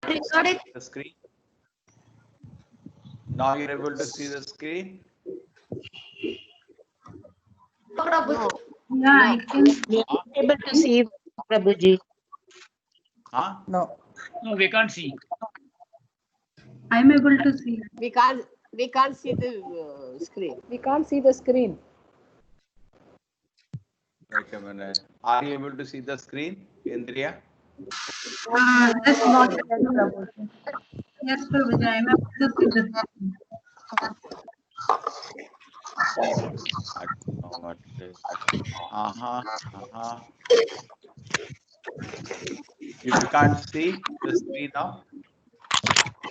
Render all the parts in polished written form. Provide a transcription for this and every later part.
the screen? Now you're able to see the screen? No. Yeah, I can. We are able to see Prabhuji. Huh? No. No, we can't see. I'm able to see. We can't see the screen. We can't see the screen. Wait a minute. Are you able to see the screen, Indriya? Just not yet, Prabhuji. Yes, Prabhuji, I'm able to see the screen. I don't know what it is. You can't see the screen now?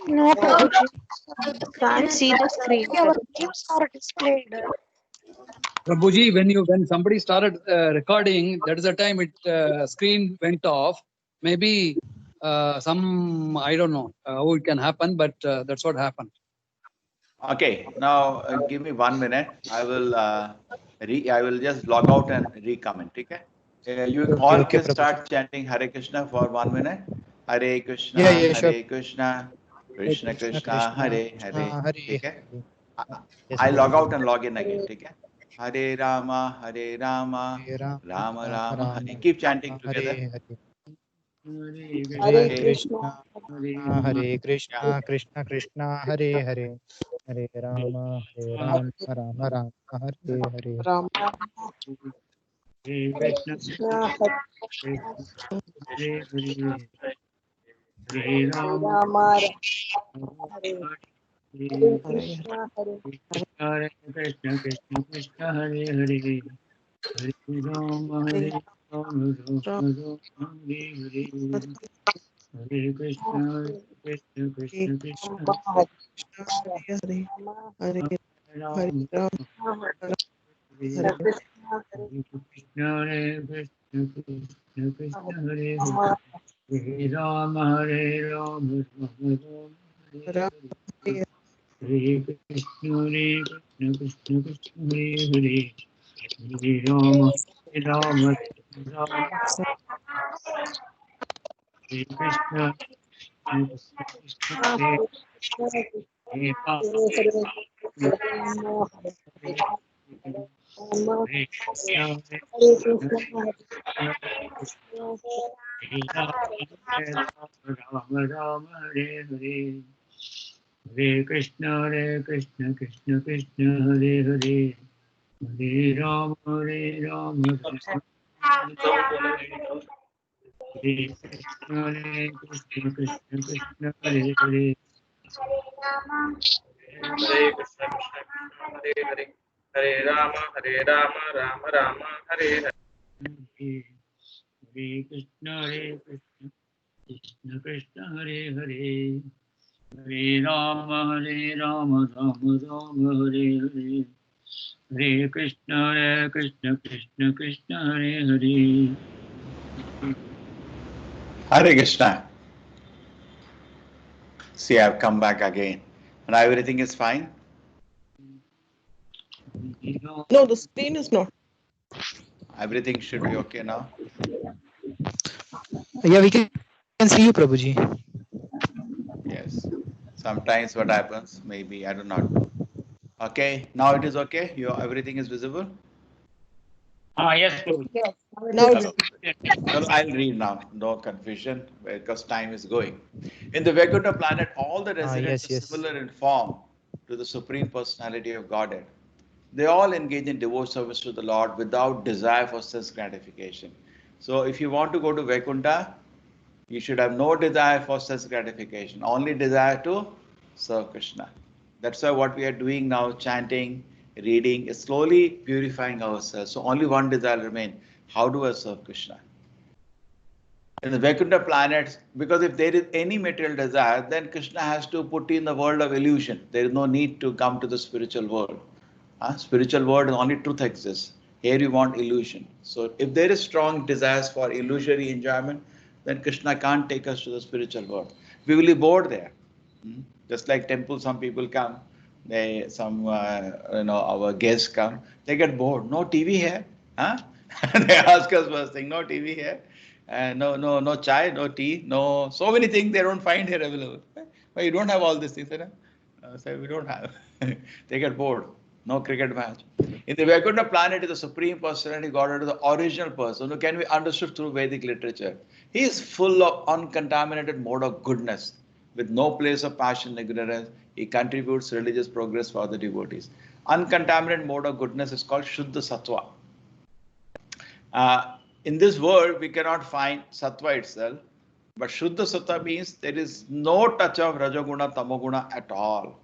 No, Prabhuji. Can't see the screen. Our names are displayed. Prabhuji, when somebody started recording, that is the time it screen went off. Maybe some, I don't know how it can happen, but that's what happened. Okay, now give me 1 minute. I will just log out and re-comment. Okay? You all okay, can start chanting Hare Krishna for 1 minute. Hare Krishna, Yeah, Hare sure. Krishna, Krishna Krishna, Hare Hare. Okay? Yes, I log Prabhuji. out and log in again. Okay? Hare Rama, Hare Rama, Rama, Rama Rama, Rama, Hare. Keep chanting Hare together. Hare. Hare Hare Hare Krishna, Hare Krishna, Yeah. Krishna Krishna, Hare Hare. Hare Rama, Rama Rama, Hare Hare. Ram. Krishna, Hare Hare, Hare Rama, Rama, Hare Krishna, Hare Hare Krishna, Krishna Krishna, Hare Hare, Hare Rama, Hare Rama, Rama Rama, Hare Hare, Hare Krishna, Krishna Krishna, Krishna Rama, Hare Hare, Rama, Hare Krishna, Hare Krishna, Krishna Krishna, Hare Hare, Hare Rama, Hare Rama, Rama Rama, Hare Hare. Hare Krishna, Hare Krishna, Krishna Krishna, Hare Hare, Hare Rama, Hare Rama, Rama Hare Krishna, Krishna Krishna, Hare Hare Rama, Hare Krishna, Hare Krishna, Hare Rama, Hare Rama, Rama Hare Hare. Hare Krishna, Krishna Krishna, Hare Hare. Hare Rama, Hare Rama, Hare Krishna, Krishna Krishna, Hare Hare. Hare Krishna, Krishna Krishna, Hare Hare. Hare Rama, Rama Rama, Hare Hare. Hare Krishna, Krishna Krishna, Hare Hare. Hare Rama, Rama Rama, Hare Hare. Hare Krishna, Krishna Krishna, Hare Hare. Hare Krishna. See, I've come back again. Now everything is fine? No, the screen is not. Everything should be okay now? Yeah, we can see you, Prabhuji. Yes. Sometimes what happens, maybe, I do not know. Okay, now it is okay? Everything is visible? Yes, Prabhu. Yes. Now it's Well, I'll read now, no confusion, because time is going. In the Vaikuntha planet, all the residents yes. are similar in form to the Supreme Personality of Godhead. They all engage in devout service to the Lord without desire for sense gratification. So if you want to go to Vaikuntha, you should have no desire for sense gratification, only desire to serve Krishna. That's why what we are doing now, chanting, reading, is slowly purifying ourselves. So only one desire remains. How do I serve Krishna? In the Vaikuntha planets, because if there is any material desire, then Krishna has to put in the world of illusion. There is no need to come to the spiritual world. Spiritual world, only truth exists. Here you want illusion. So if there is strong desires for illusory enjoyment, then Krishna can't take us to the spiritual world. We will be bored there. Just like temple, some people come, our guests come, they get bored. No TV here, huh? They ask us first thing, no TV here. No chai, no tea, no, so many things they don't find here available. But you don't have all these things, right? So we don't have. They get bored. No cricket match. In the Vaikuntha planet is the Supreme Personality Godhead, the original person who can be understood through Vedic literature. He is full of uncontaminated mode of goodness, with no place of passion and ignorance. He contributes religious progress for the devotees. Uncontaminated mode of goodness is called Shuddha Sattva. In this world, we cannot find sattva itself, but Shuddha Sattva means there is no touch of Rajoguna, Tamoguna at all.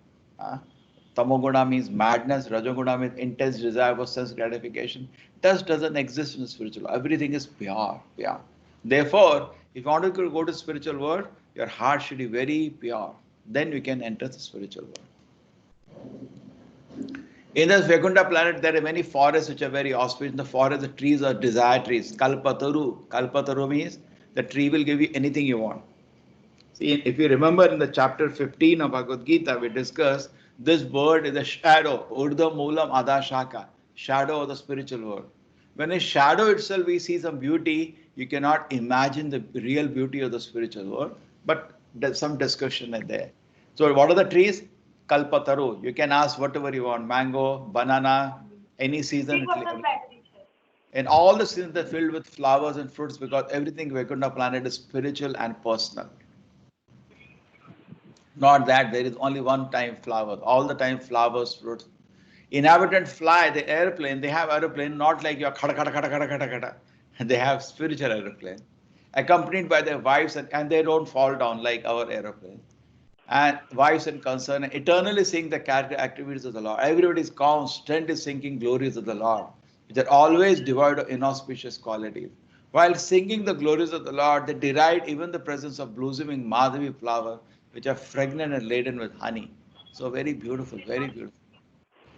Tamoguna means madness, Rajoguna means intense desire for sense gratification. Touch doesn't exist in the spiritual. Everything is pure, pure. Therefore, if you want to go to spiritual world, your heart should be very pure. Then you can enter the spiritual world. In the Vaikuntha planet, there are many forests which are very auspicious. In the forest, the trees are desire trees. Kalpataru. Kalpataru means the tree will give you anything you want. See, if you remember in the chapter 15 of Bhagavad Gita, we discussed this word is a shadow. Urdhva Moolam Adha Shaka. Shadow of the spiritual world. When in shadow itself we see some beauty, you cannot imagine the real beauty of the spiritual world. But there's some discussion in there. So what are the trees? Kalpataru. You can ask whatever you want. Mango, banana, any season. And all the seasons are filled with flowers and fruits because everything Vaikuntha planet is spiritual and personal. Not that there is only one time flowers. All the time flowers, fruits. Inhabitants fly the airplane. They have aeroplane not like your khada khada khada khada khada khada. They have spiritual aeroplane, accompanied by their wives, and they don't fall down like our aeroplane. And wives and concern, eternally sing the character activities of the Lord. Everybody is constantly singing glories of the Lord, which are always devoid of inauspicious qualities. While singing the glories of the Lord, they deride even the presence of blossoming Madhavi flower, which are fragrant and laden with honey. So very beautiful, very beautiful.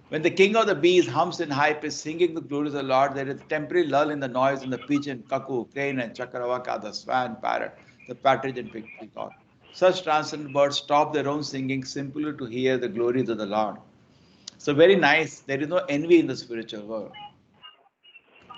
When the king of the bees hums in high pitch, singing the glories of the Lord, there is a temporary lull in the noise in the pigeon, cuckoo, crane, and chakravaka, the swan, parrot, the partridge, and peacock. Such transcendent birds stop their own singing simply to hear the glories of the Lord. So very nice. There is no envy in the spiritual world.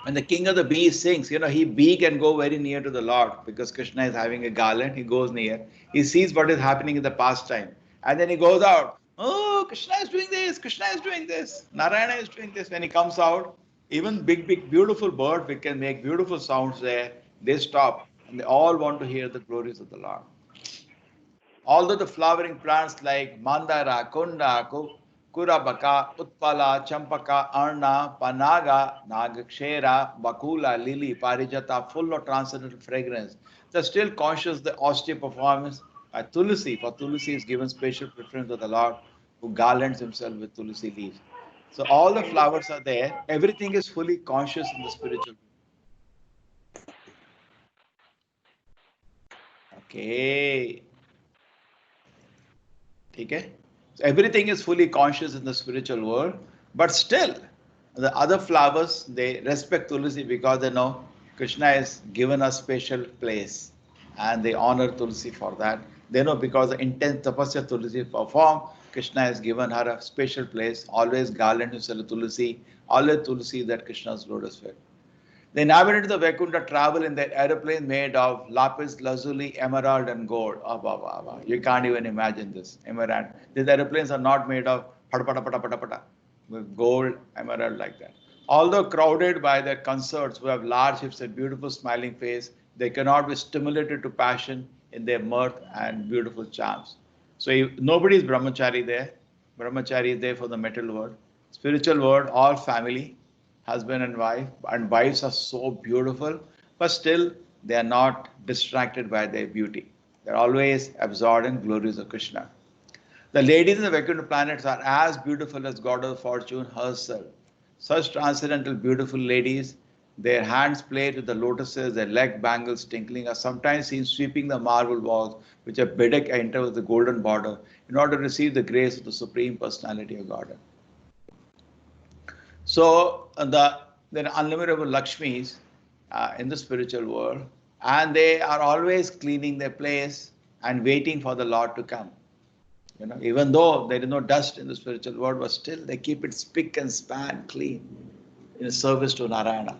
When the king of the bees sings, bee can go very near to the Lord because Krishna is having a garland. He goes near. He sees what is happening in the pastime. And then he goes out. Oh, Krishna is doing this. Krishna is doing this. Narayana is doing this. When he comes out, even big, big, beautiful birds, we can make beautiful sounds there. They stop and they all want to hear the glories of the Lord. Although the flowering plants like Mandara, Kunda, Kurabaka, Utpala, Champaka, Arna, Panaga, Nagakshera, Bakula, Lily, Parijata, full of transcendental fragrance, they're still conscious of the austere performance by Tulsi, for Tulsi is given special preference to the Lord who garlands himself with Tulsi leaves. So all the flowers are there. Everything is fully conscious in the spiritual world. Okay. Okay? So everything is fully conscious in the spiritual world, but still, the other flowers, they respect Tulsi because they know Krishna has given a special place and they honor Tulsi for that. They know because the intense tapasya Tulsi performed, Krishna has given her a special place, always garland himself with Tulsi, always Tulsi that Krishna's lotus feet. The inhabitants of Vaikuntha travel in their aeroplane made of lapis lazuli, emerald, and gold. You can't even imagine this. Emerald. These aeroplanes are not made of with gold, emerald like that. Although crowded by their consorts who have large hips and beautiful smiling face, they cannot be stimulated to passion in their mirth and beautiful charms. So nobody is brahmachari there. Brahmachari is there for the material world. Spiritual world, all family, husband and wives are so beautiful, but still they are not distracted by their beauty. They're always absorbed in glories of Krishna. The ladies in the Vaikuntha planets are as beautiful as Goddess of Fortune herself. Such transcendental beautiful ladies, their hands played with the lotuses, their leg bangles tinkling, are sometimes seen sweeping the marble walls, which are bedecked at intervals with the golden border, in order to receive the grace of the Supreme Personality of Godhead. So there are unlimited Lakshmis in the spiritual world, and they are always cleaning their place and waiting for the Lord to come. Even though there is no dust in the spiritual world, but still they keep it spick and span clean in service to Narayana.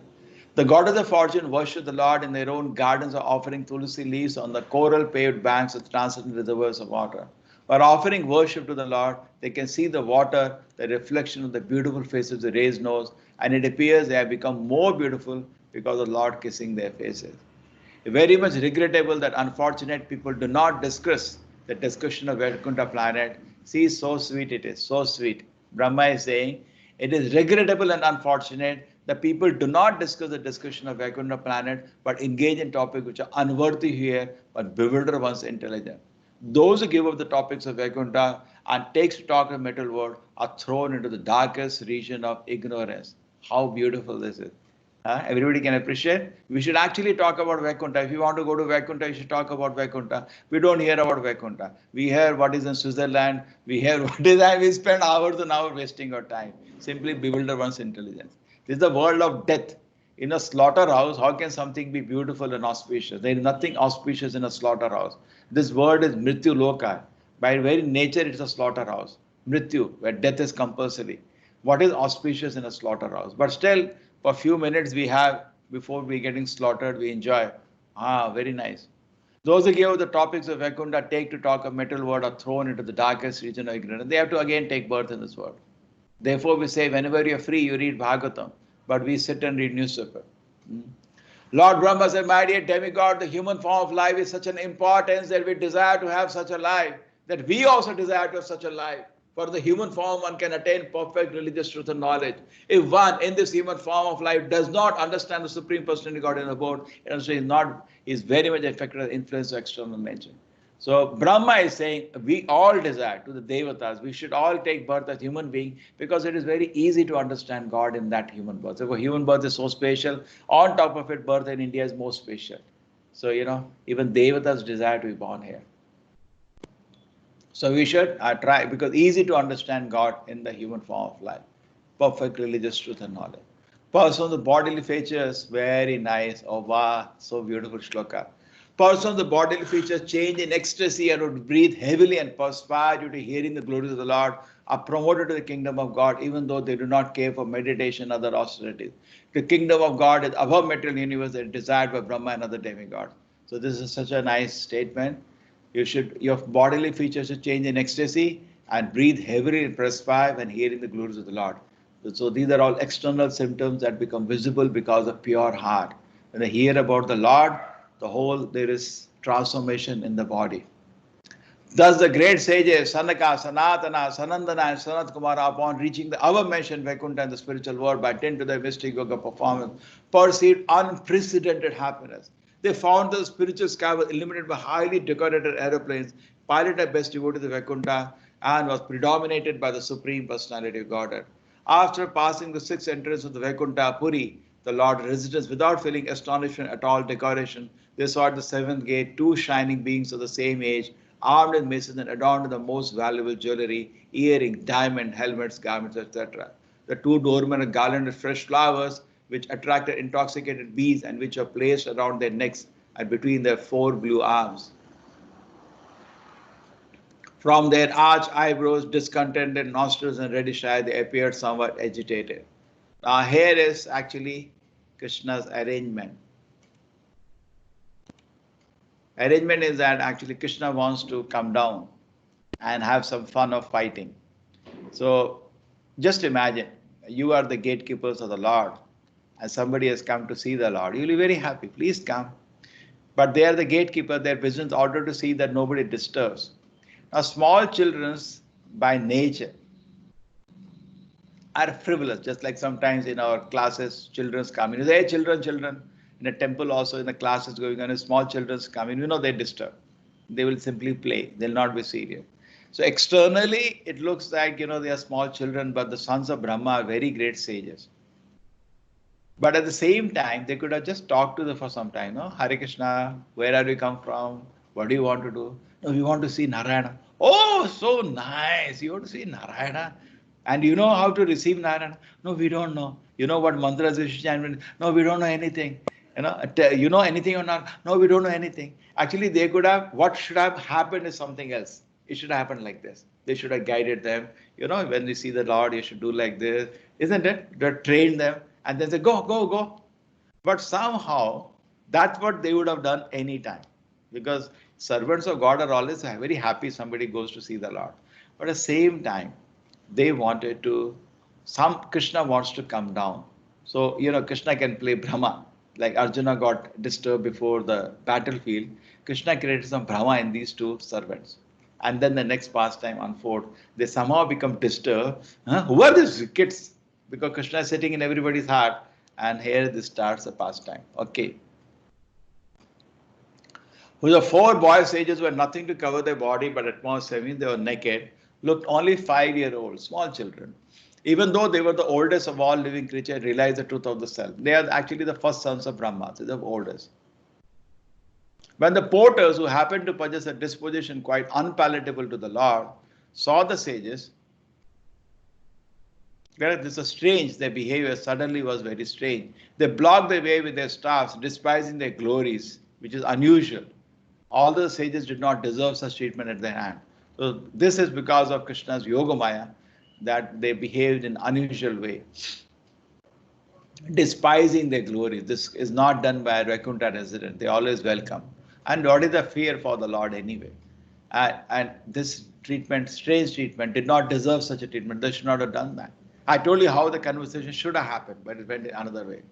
The goddess of fortune worship the Lord in their own gardens or offering tulsi leaves on the coral paved banks of transcendent reservoirs of water. While offering worship to the Lord, they can see the water, the reflection of the beautiful faces of the raised nose, and it appears they have become more beautiful because of the Lord kissing their faces. Very much regrettable that unfortunate people do not discuss the discussion of Vaikuntha planet. See, so sweet it is, so sweet. Brahma is saying, it is regrettable and unfortunate that people do not discuss the discussion of Vaikuntha planet, but engage in topics which are unworthy here, but bewilder one's intelligence. Those who give up the topics of Vaikuntha and takes to talk of metal world are thrown into the darkest region of ignorance. How beautiful this is. Everybody can appreciate. We should actually talk about Vaikuntha. If you want to go to Vaikuntha, you should talk about Vaikuntha. We don't hear about Vaikuntha. We hear what is in Switzerland. We hear what is that. We spend hours and hours wasting our time. Simply bewilder one's intelligence. This is the world of death. In a slaughterhouse, how can something be beautiful and auspicious? There is nothing auspicious in a slaughterhouse. This world is Mrityu Loka. By very nature, it's a slaughterhouse. Mrityu, where death is compulsory. What is auspicious in a slaughterhouse? But still, for a few minutes we have, before we getting slaughtered, we enjoy. Very nice. Those who give the topics of Vaikuntha take to talk of metal world are thrown into the darkest region of ignorance. They have to again take birth in this world. Therefore, we say, whenever you're free, you read Bhagavatam, but we sit and read newspaper. Lord Brahma said, my dear demigod, the human form of life is such an importance that we desire to have such a life, that we also desire to have such a life. For the human form, one can attain perfect religious truth and knowledge. If one in this human form of life does not understand the Supreme Personality God in the abode, is very much affected by the influence of external nature. So Brahma is saying we all desire to the Devatas, we should all take birth as human being because it is very easy to understand God in that human birth. So human birth is so special. On top of it, birth in India is more special. So, even Devatas desire to be born here. So we should try, because easy to understand God in the human form of life. Perfect religious truth and knowledge. Person of the bodily features, very nice. Oh wow, so beautiful shloka. Person of the bodily features change in ecstasy and would breathe heavily and perspire due to hearing the glories of the Lord, are promoted to the kingdom of God, even though they do not care for meditation and other austerities. The kingdom of God is above material universe and desired by Brahma and other demigods. So this is such a nice statement. Your bodily features should change in ecstasy and breathe heavily and perspire when hearing the glories of the Lord. So these are all external symptoms that become visible because of pure heart. When they hear about the Lord, there is transformation in the body. Thus the great sages Sanaka, Sanatana, Sanandana and Sanat Kumara, upon reaching the above mentioned Vaikuntha and the spiritual world by dint to their mystic yoga performance, perceived unprecedented happiness. They found the spiritual sky was illuminated by highly decorated aeroplanes, piloted by best devotees of Vaikuntha, and was predominated by the Supreme Personality of Godhead. After passing the sixth entrance of the Vaikuntha Puri, the Lord residence, without feeling astonishment at all decoration, they saw at the seventh gate two shining beings of the same age, armed with maces and adorned with the most valuable jewelry, earrings, diamond, helmets, garments, etc. The two doormen are garlanded with fresh flowers, which attracted intoxicated bees and which are placed around their necks and between their four blue arms. From their arched eyebrows, discontented nostrils, and reddish eye, they appeared somewhat agitated. Now, here is actually Krishna's arrangement. Arrangement is that actually Krishna wants to come down and have some fun of fighting. So, just imagine you are the gatekeepers of the Lord, and somebody has come to see the Lord. You'll be very happy. Please come. But they are the gatekeeper. Their business order to see that nobody disturbs. Now, small children by nature are frivolous, just like sometimes in our classes, children's come in. Hey, children. In a temple also, in the classes going on, small children's come in. They disturb. They will simply play. They'll not be serious. So externally, it looks like, they are small children, but the sons of Brahma are very great sages. But at the same time, they could have just talked to them for some time. No? Hare Krishna, where are you come from? What do you want to do? No, we want to see Narayana. Oh, so nice. You want to see Narayana? And you know how to receive Narayana? No, we don't know. You know what mantras we should chant? No, we don't know anything. You know anything or not? No, we don't know anything. Actually, they could have, what should have happened is something else. It should happen like this. They should have guided them. When we see the Lord, you should do like this. Isn't it? They trained them and then say, go. But somehow that's what they would have done anytime. Because servants of God are always very happy somebody goes to see the Lord. But at the same time, they wanted to, some Krishna wants to come down. So, Krishna can play Brahma. Like Arjuna got disturbed before the battlefield. Krishna created some Brahma in these two servants. And then the next pastime unfold. They somehow become disturbed. Huh? Who are these kids? Because Krishna is sitting in everybody's heart. And here this starts a pastime. Okay. Who the four boy sages were nothing to cover their body but at most 7, they were naked, looked only 5-year-olds, small children. Even though they were the oldest of all living creatures, realized the truth of the self. They are actually the first sons of Brahma, they're the oldest. When the porters, who happened to possess a disposition quite unpalatable to the Lord, saw the sages, this is strange, their behavior suddenly was very strange. They blocked their way with their staffs, despising their glories, which is unusual. All the sages did not deserve such treatment at their hand. So this is because of Krishna's Yogamaya that they behaved in unusual way, despising their glories. This is not done by a Vaikuntha resident. They always welcome. And what is the fear for the Lord anyway? And this treatment, strange treatment, did not deserve such a treatment. They should not have done that. I told you how the conversation should have happened, but it went another way.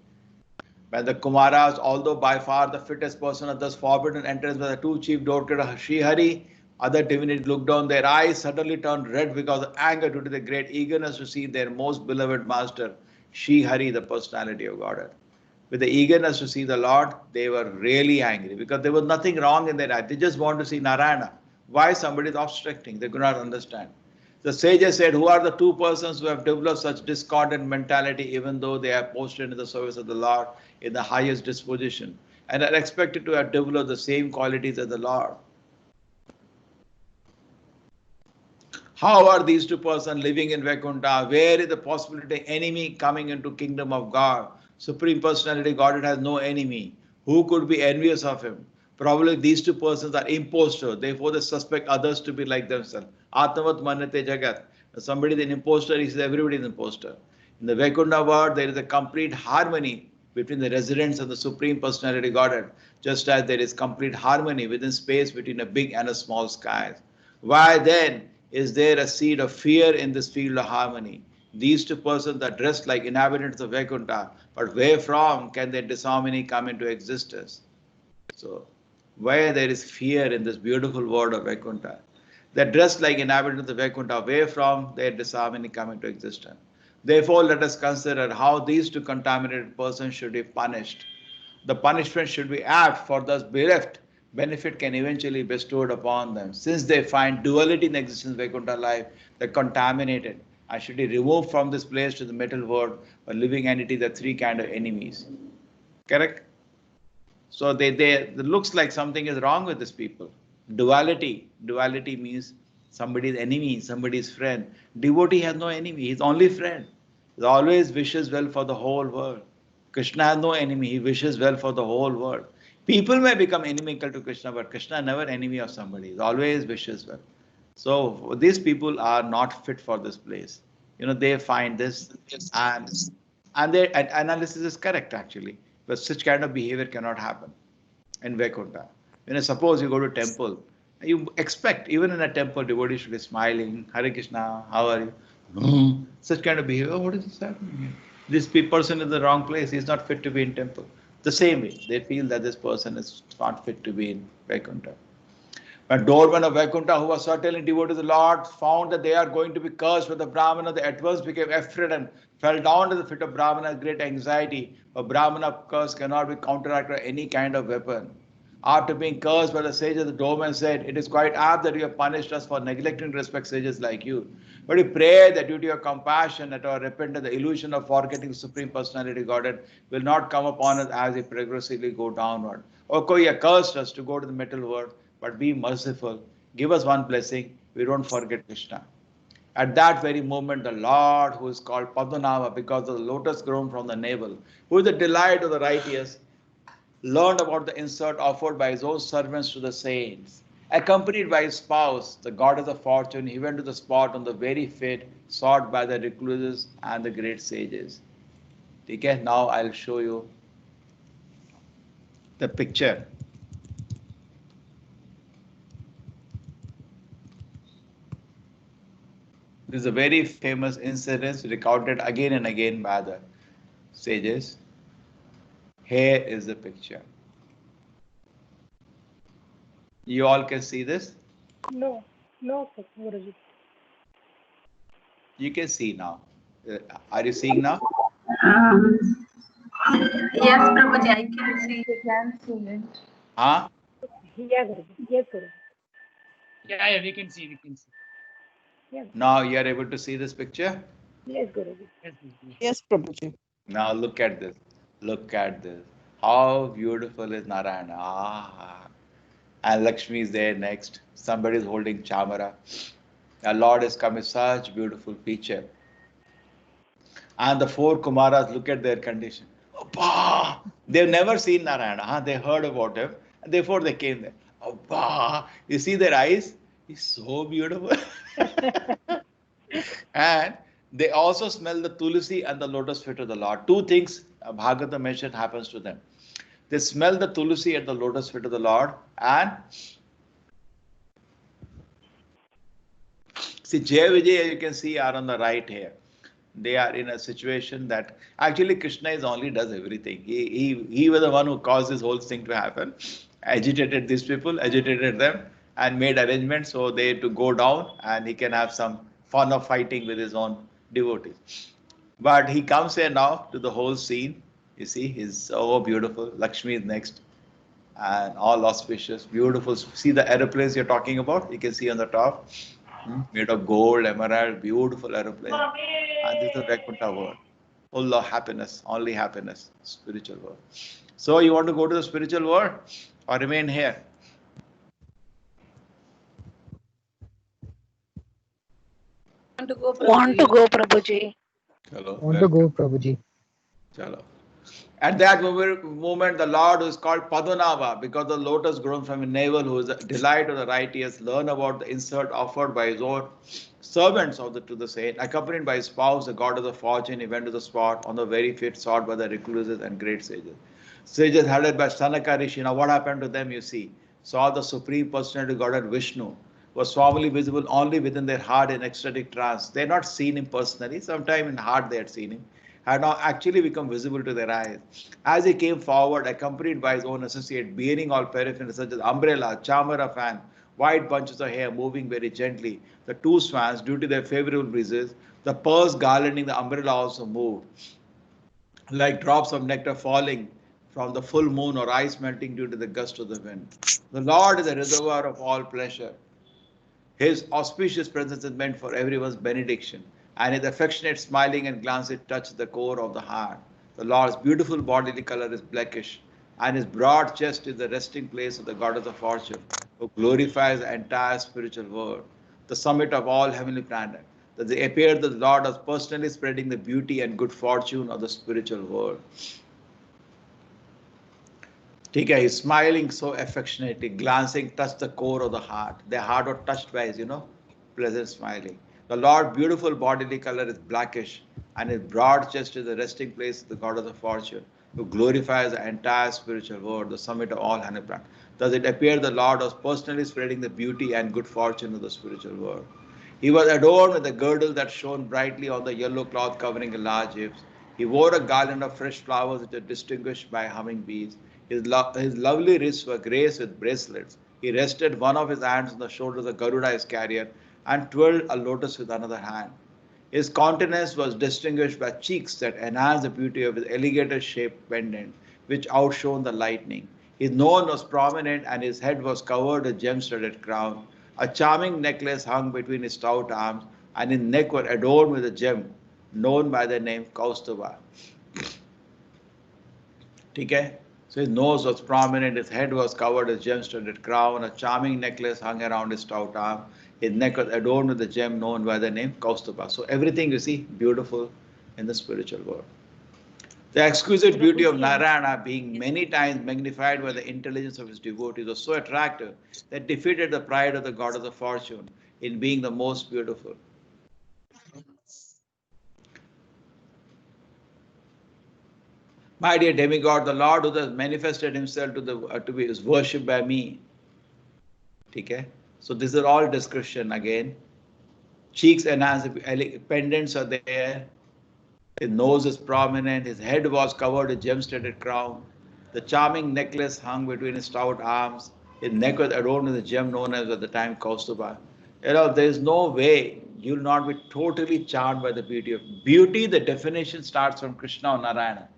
When the Kumaras, although by far the fittest person of thus forbidden entrance by the two chief doorkeepers, Sri Hari, other divinities looked down, their eyes suddenly turned red because of anger due to the great eagerness to see their most beloved master, Sri Hari, the personality of Godhead. With the eagerness to see the Lord, they were really angry because there was nothing wrong in their eyes. They just want to see Narayana. Why somebody is obstructing? They could not understand. The sages said, who are the two persons who have developed such discordant mentality even though they are posted in the service of the Lord in the highest disposition and are expected to have developed the same qualities as the Lord? How are these two persons living in Vaikuntha? Where is the possibility of enemy coming into kingdom of God? Supreme Personality Godhead has no enemy. Who could be envious of him? Probably these two persons are impostors. Therefore, they suspect others to be like themselves. Atmavat manate jagat. Somebody is an impostor, he says everybody is an impostor. In the Vaikuntha world, there is a complete harmony between the residents of the Supreme Personality Godhead, just as there is complete harmony within space between a big and a small sky. Why then is there a seed of fear in this field of harmony? These two persons are dressed like inhabitants of Vaikuntha, but where from can their disharmony come into existence? So, where there is fear in this beautiful world of Vaikuntha, they're dressed like inhabitants of Vaikuntha, where from their disharmony come into existence? Therefore, let us consider how these two contaminated persons should be punished. The punishment should be apt, for thus bereft benefit can eventually be bestowed upon them. Since they find duality in existence in Vaikuntha life, they're contaminated and should be removed from this place to the metal world, a living entity, the three kind of enemies. Correct? So it looks like something is wrong with these people. Duality means somebody's enemy, somebody's friend. Devotee has no enemy, he's only friend. He always wishes well for the whole world. Krishna has no enemy, he wishes well for the whole world. People may become inimical to Krishna, but Krishna never enemy of somebody. He always wishes well. So these people are not fit for this place. They find this and their analysis is correct actually. But such kind of behavior cannot happen in Vaikuntha. Suppose you go to temple, you expect even in a temple devotee should be smiling, Hare Krishna, how are you? Such kind of behavior. What is this happening here? This person is in the wrong place. He is not fit to be in temple. The same way, they feel that this person is not fit to be in Vaikuntha. When doorman of Vaikuntha, who was certainly devoted to the Lord, found that they are going to be cursed with the Brahmana, they at once became afraid and fell down to the feet of Brahmana with great anxiety. A Brahmana curse cannot be counteracted by any kind of weapon. After being cursed by the sages, the doorman said, it is quite apt that you have punished us for neglecting to respect sages like you. But we pray that due to your compassion, that our repentance, the illusion of forgetting the Supreme Personality Godhead will not come upon us as we progressively go downward. O you cursed us to go to the metal world, but be merciful. Give us one blessing. We don't forget Krishna. At that very moment, the Lord, who is called Padmanabha because of the lotus grown from the navel, who is the delight of the righteous, learned about the insult offered by his own servants to the saints. Accompanied by his spouse, the goddess of fortune, he went to the spot on the very fate sought by the recluses and the great sages. Okay, now I'll show you the picture. This is a very famous incident recounted again and again by the sages. Here is the picture. You all can see this? No, no, Guruji. You can see now. Are you seeing now? Yes, Prabhuji, I can see. I can see it. Huh? Yeah, Guruji. Yes, Guruji. Yeah, we can see, we can see. Yeah. Now you are able to see this picture? Yes, Guruji. Yes, Prabhuji. Now look at this. Look at this. How beautiful is Narayana. Ah. And Lakshmi is there next. Somebody is holding Chamara. The Lord is come with such beautiful feature. And the four Kumaras look at their condition. Abba! They've never seen Narayana. Huh? They heard about him. And therefore they came there. Abba! You see their eyes? He's so beautiful. And they also smell the tulsi and the lotus feet of the Lord. Two things Bhagavata mentioned happens to them. They smell the tulsi and the lotus feet of the Lord, and see Jaya Vijaya, you can see, are on the right here. They are in a situation that actually Krishna is only does everything. He was the one who caused this whole thing to happen, agitated these people, agitated them, and made arrangements so they to go down and he can have some fun of fighting with his own devotees. But he comes here now to the whole scene. You see, he's so beautiful. Lakshmi is next, and all auspicious, beautiful. See the aeroplanes you're talking about? You can see on the top, made of gold, emerald, beautiful aeroplane. And this is the Vaikuntha world, full of happiness, only happiness, spiritual world. So you want to go to the spiritual world or remain here? Want to go, Prabhuji. Chalo, Want to go, Prabhuji. Chalo. At that moment, the Lord who is called Padmanabha, because the lotus grown from a navel, who is a delight of the righteous, learn about the insult offered by his own servants to the saint. Accompanied by his spouse, the god of the fortune, he went to the spot on the very feet sought by the recluses and great sages. Sages headed by Sanaka Rishi. Now, what happened to them, you see? Saw the Supreme Personality of Godhead Vishnu was formally visible only within their heart in ecstatic trance. They had not seen him personally. Sometime in heart they had seen him, had now actually become visible to their eyes. As he came forward, accompanied by his own associate, bearing all paraphernalia such as umbrella, chamara fan, white bunches of hair moving very gently, the two swans, due to their favorable breezes, the pearls garlanding the umbrella also moved, like drops of nectar falling from the full moon or ice melting due to the gust of the wind. The Lord is a reservoir of all pleasure. His auspicious presence is meant for everyone's benediction, and his affectionate smiling and glance it touches the core of the heart. The Lord's beautiful bodily color is blackish, and his broad chest is the resting place of the goddess of fortune, who glorifies the entire spiritual world, the summit of all heavenly planets. That they appear that the Lord is personally spreading the beauty and good fortune of the spiritual world. Tika is smiling so affectionately, glancing, touched the core of the heart. Their heart was touched by his, pleasant smiling. The Lord, beautiful bodily color is blackish, and his broad chest is the resting place of the god of the fortune, who glorifies the entire spiritual world, the summit of all Hanipran. Thus it appeared the Lord was personally spreading the beauty and good fortune of the spiritual world. He was adorned with a girdle that shone brightly on the yellow cloth covering a large hips. He wore a garland of fresh flowers which were distinguished by humming bees. His lovely wrists were graced with bracelets. He rested one of his hands on the shoulders of Garuda, his carrier, and twirled a lotus with another hand. His countenance was distinguished by cheeks that enhanced the beauty of his alligator-shaped pendant, which outshone the lightning. His nose was prominent, and his head was covered with gem-studded crown. A charming necklace hung between his stout arms, and his neck was adorned with a gem known by the name Kaustubha. Okay? So his nose was prominent, his head was covered with gem-studded crown, a charming necklace hung around his stout arm, his neck was adorned with a gem known by the name Kaustubha. So everything you see, beautiful in the spiritual world. The exquisite beauty of Narayana, being many times magnified by the intelligence of his devotees, was so attractive that defeated the pride of the goddess of fortune in being the most beautiful. My dear demigod, the Lord who has manifested himself to be is worshipped by me. Okay? So these are all description again. Cheeks enhanced, pendants are there. His nose is prominent. His head was covered with gem-studded crown. The charming necklace hung between his stout arms. His neck was adorned with a gem known as at the time Kaustuba. There is no way you'll not be totally charmed by the beauty of beauty. The definition starts from Krishna or Narayana.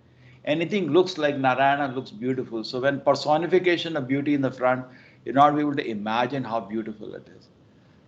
Anything looks like Narayana looks beautiful. So when personification of beauty in the front, you'll not be able to imagine how beautiful it is.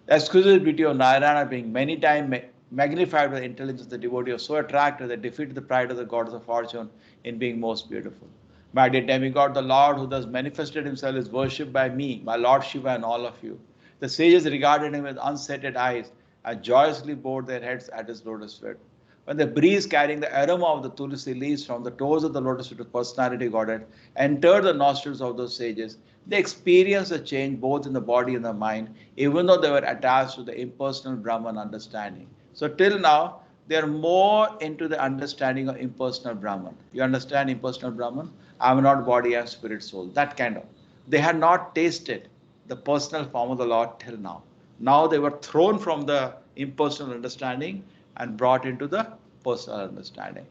The exquisite beauty of Narayana being many times magnified by the intelligence of the devotee was so attractive that defeated the pride of the goddess of fortune in being most beautiful. My dear demigod, the Lord who thus manifested himself is worshipped by me, my Lord Shiva, and all of you. The sages regarded him with unsetted eyes and joyously bowed their heads at his lotus feet. When the breeze carrying the aroma of the tulsi leaves from the toes of the lotus feet of personality Godhead entered the nostrils of those sages, they experienced a change both in the body and the mind, even though they were attached to the impersonal Brahman understanding. So till now, they are more into the understanding of impersonal Brahman. You understand impersonal Brahman? I am not body, I am spirit, soul. That kind of. They had not tasted the personal form of the Lord till now. Now they were thrown from the impersonal understanding and brought into the personal understanding.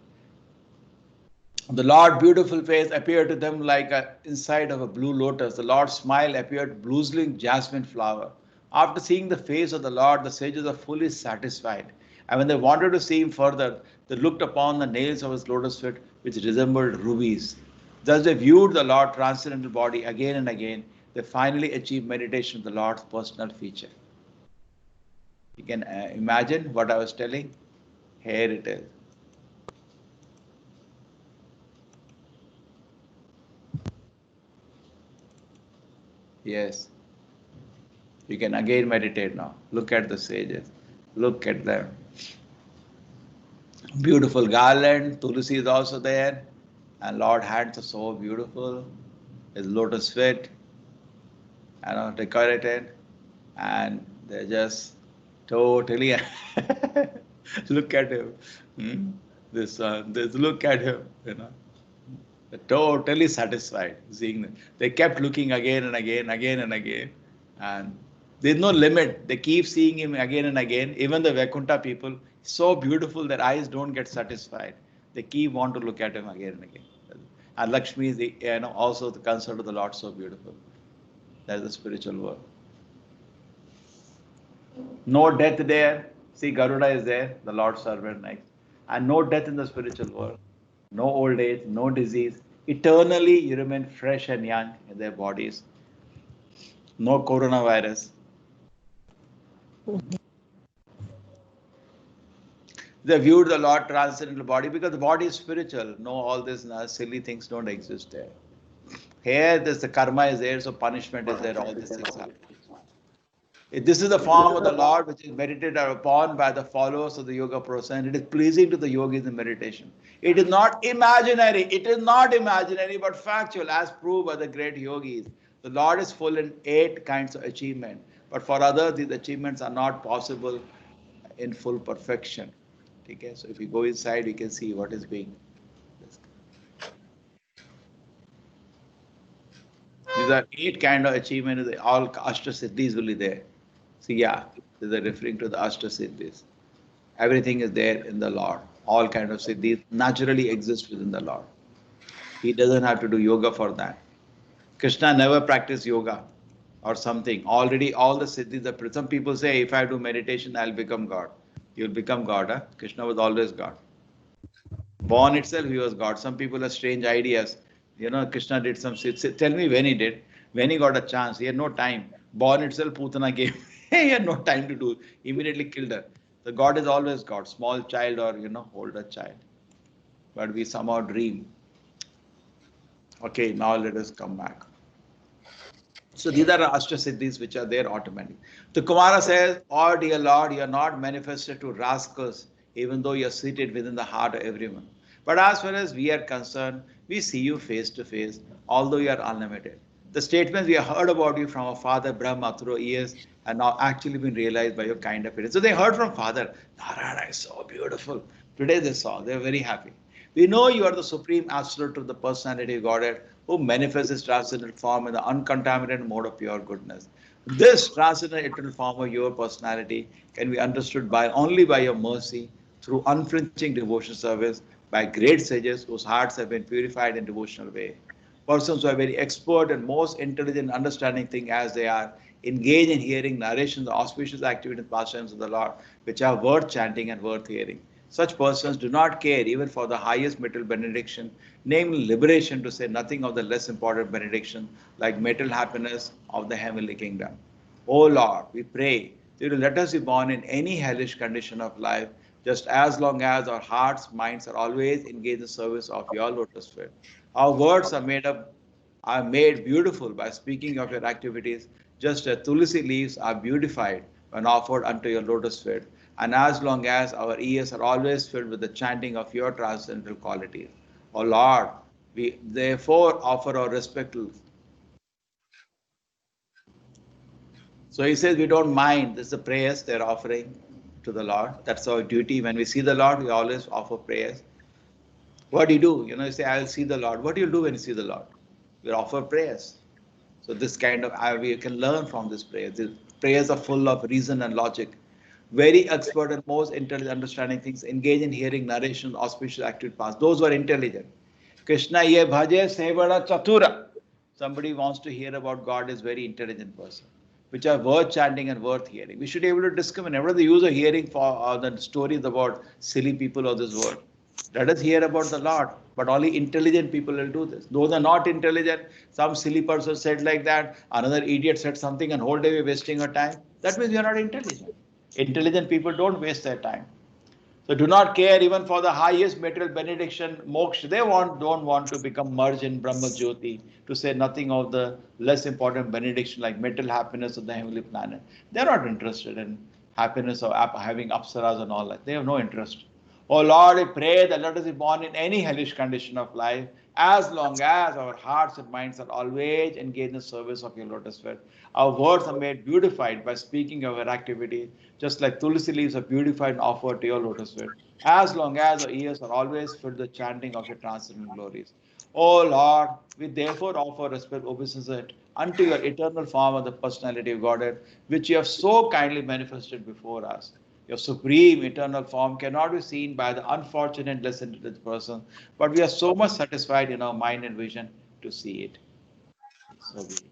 The Lord's beautiful face appeared to them like a inside of a blue lotus. The Lord's smile appeared blossoming jasmine flower. After seeing the face of the Lord, the sages are fully satisfied. And when they wanted to see him further, they looked upon the nails of his lotus feet, which resembled rubies. Thus they viewed the Lord's transcendental body again and again. They finally achieved meditation of the Lord's personal feature. You can imagine what I was telling. Here it is. Yes. You can again meditate now. Look at the sages. Look at them. Beautiful garland. Tulsi is also there. And Lord hands are so beautiful. His lotus feet, decorated. And they're just totally look at him. Hmm? This look at him. They're totally satisfied seeing them. They kept looking again and again, again and again. And there's no limit. They keep seeing him again and again. Even the Vaikuntha people, so beautiful, their eyes don't get satisfied. They keep want to look at him again and again. And Lakshmi is also the concert of the Lord, so beautiful. That's the spiritual world. No death there. See, Garuda is there, the Lord's servant next. And no death in the spiritual world. No old age, no disease. Eternally, you remain fresh and young in their bodies. No coronavirus. They viewed the Lord transcendental body because the body is spiritual. No, all these silly things don't exist there. Here, the karma is there, so punishment is there. All these things happen. This is the form of the Lord which is meditated upon by the followers of the yoga process, and it is pleasing to the yogis in meditation. It is not imaginary. It is not imaginary, but factual, as proved by the great yogis. The Lord is full in 8 kinds of achievement, but for others, these achievements are not possible in full perfection. Okay, so if you go inside, you can see what is being. These are 8 kind of achievements. All Ashtasiddhis will be there. See, yeah, these are referring to the Ashtasiddhis. Everything is there in the Lord. All kind of siddhis naturally exist within the Lord. He doesn't have to do yoga for that. Krishna never practiced yoga or something. Already all the siddhis are. Some people say, if I do meditation, I'll become God. You'll become God. Huh? Krishna was always God. Born itself, he was God. Some people have strange ideas. Krishna did some. Tell me when he did. When he got a chance, he had no time. Born itself, Putana came. He had no time to do. Immediately killed her. The God is always God. Small child or older child. But we somehow dream. Okay, now let us come back. So these are Ashtasiddhis which are there automatically. The Kumara says, "Oh dear Lord, you are not manifested to rascals, even though you are seated within the heart of everyone. But as far as we are concerned, we see you face to face, although you are unlimited. The statements we have heard about you from our father Brahma through years have now actually been realized by your kind appearance." So they heard from father, Narayana is so beautiful. Today they saw, they are very happy. We know you are the supreme absolute of the personality of Godhead who manifests his transcendental form in the uncontaminated mode of pure goodness. This transcendental eternal form of your personality can be understood by only by your mercy through unflinching devotion service by great sages whose hearts have been purified in devotional way. Persons who are very expert and most intelligent understanding thing as they are engage in hearing narrations of auspicious activities and pastimes of the Lord, which are worth chanting and worth hearing. Such persons do not care even for the highest material benediction, namely liberation, to say nothing of the less important benediction like material happiness of the heavenly kingdom. O Lord, we pray that you will let us be born in any hellish condition of life, just as long as our hearts, minds are always engaged in the service of your lotus feet. Our words are made beautiful by speaking of your activities, just as tulsi leaves are beautified when offered unto your lotus feet, and as long as our ears are always filled with the chanting of your transcendental qualities. O Lord, we therefore offer our respect to. So he says we don't mind. This is the prayers they're offering to the Lord. That's our duty. When we see the Lord, we always offer prayers. What do you do? You say, I'll see the Lord. What do you do when you see the Lord? We offer prayers. So this kind of, we can learn from this prayer. The prayers are full of reason and logic. Very expert and most intelligent understanding things, engage in hearing narration, auspicious active past. Those who are intelligent. Krishna ye bhaje sevada chatura. Somebody wants to hear about God is very intelligent person, which are worth chanting and worth hearing. We should be able to discriminate. Never the use of hearing for the stories about silly people of this world. Let us hear about the Lord, but only intelligent people will do this. Those are not intelligent. Some silly person said like that, another idiot said something, and whole day we're wasting our time. That means we are not intelligent. Intelligent people don't waste their time. So do not care even for the highest material benediction, moksha. They don't want to become merged in Brahma Jyoti, to say nothing of the less important benediction like material happiness of the heavenly planet. They're not interested in happiness of having apsaras and all that. They have no interest. Oh Lord, I pray that let us be born in any hellish condition of life, as long as our hearts and minds are always engaged in the service of your lotus feet. Our words are made beautified by speaking of our activity, just like tulsi leaves are beautified and offered to your lotus feet, as long as our ears are always filled with the chanting of your transcendent glories. O Lord, we therefore offer respect, obeisance unto your eternal form of the personality of Godhead, which you have so kindly manifested before us. Your supreme eternal form cannot be seen by the unfortunate less intelligent person, but we are so much satisfied in our mind and vision to see it. So be it.